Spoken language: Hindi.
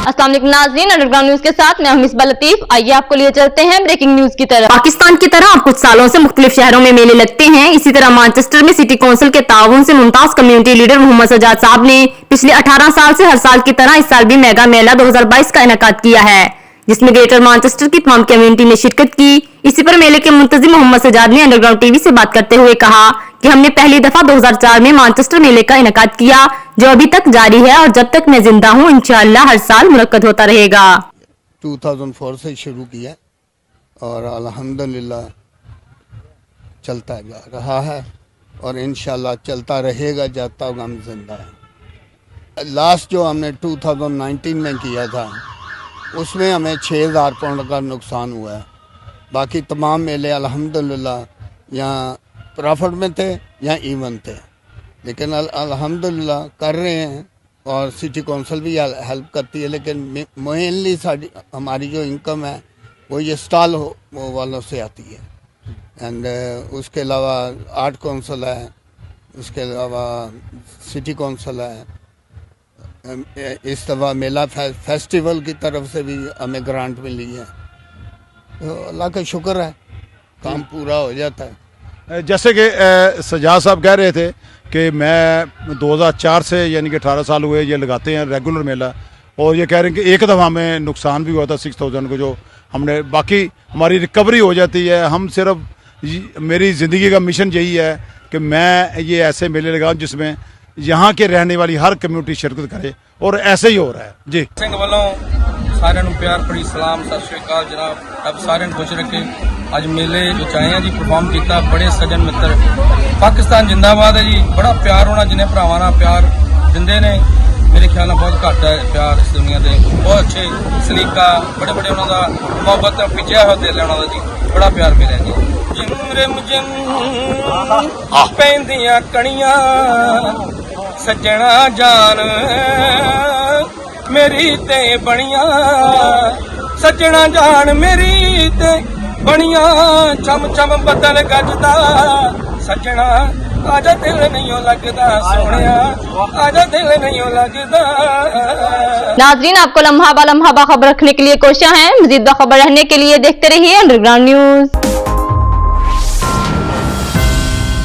अस्सलाम वालेकुम नाज़रीन, अंडरग्राउंड न्यूज के साथ मैं मिसबा लतीफ। आइए आपको लिए चलते हैं ब्रेकिंग न्यूज की तरफ। पाकिस्तान की तरह अब कुछ सालों से मुख्तलिफ शहरों में मेले लगते हैं। इसी तरह मैनचेस्टर में सिटी काउंसिल के ताउन से मुमताज कम्युनिटी लीडर मोहम्मद सजाद साहब ने पिछले 18 साल से हर साल की तरह इस साल भी मेगा मेला 2022 का इनेकाद किया है, जिसमें ग्रेटर मैनचेस्टर की तमाम कम्युनिटी ने शिरकत की। इसी पर मेले के मुंतजिम मोहम्मद सजाद ने अंडरग्राउंड टीवी से बात करते हुए कहा कि हमने पहली दफा 2004 में मैनचेस्टर मेले का इनेकाद किया, जो अभी तक जारी है और जब तक मैं जिंदा हूँ इंशाअल्लाह हर साल मुनक्कद होता रहेगा। 2004 से शुरू किया और अल्हम्दुलिल्लाह चलता जा रहा है और इंशाअल्लाह चलता रहेगा जब तक हम जिंदा हैं। लास्ट जो हमने 2019 में किया था उसमें हमें 6000 पाउंड का नुकसान हुआ है। बाकी तमाम मेले अल्हम्दुलिल्लाह यहाँ प्रॉफिट में थे या इवन थे, लेकिन अल्हम्दुलिल्लाह कर रहे हैं और सिटी काउंसिल भी हेल्प करती है। लेकिन मेनली हमारी जो इनकम है वो ये स्टॉल वालों से आती है। एंड उसके अलावा आर्ट काउंसिल है, उसके अलावा सिटी काउंसिल है। इस दफ़ा मेला फेस्टिवल की तरफ से भी हमें ग्रांट मिली है, तो अल्लाह का शुक्र है काम पूरा हो जाता है। जैसे कि सजाद साहब कह रहे थे कि मैं 2004 से यानी कि 18 साल हुए ये लगाते हैं रेगुलर मेला, और ये कह रहे हैं कि एक दफ़ा हमें नुकसान भी हुआ था 6000 को, जो हमने बाकी हमारी रिकवरी हो जाती है। हम सिर्फ मेरी ज़िंदगी का मिशन यही है कि मैं ये ऐसे मेले लगाऊं जिसमें यहाँ के रहने वाली हर कम्यूनिटी शिरकत करे, और ऐसे ही हो रहा है जी। सिंह वालों सारे प्यार भरी सलाम, सत श्री अकाल जनाब। अब सारे खुश रखे। अज मेले विच आए हैं जी, परफॉर्म किया। बड़े सज्जन मित्र, पाकिस्तान जिंदाबाद है जी। बड़ा प्यार होना, जिन्हें भरावां नाल प्यार दिंदे ने मेरे ख्याल में बहुत घट है प्यार इस दुनिया के। बहुत अच्छे सलीका, बड़े बड़े उन्होंने मुहब्बत पिछया हुआ दिल है उन्होंने जी, बड़ा प्यार मिले जी। जिम पैंदियां कणियां सज्जना जान मेरी ते बनिया, सज्जना जान मेरी ते बनिया, चम चम बदल गजदा सज्जना आजा दिल नहीं लगदा, सोनिया आजा दिल नहीं लगदा। नाज़रीन, आपको लम्हा बा लम्हा बाखबर रखने के लिए कोशिश है। मज़ीद बाखबर रहने के लिए देखते रहिए अंडरग्राउंड न्यूज।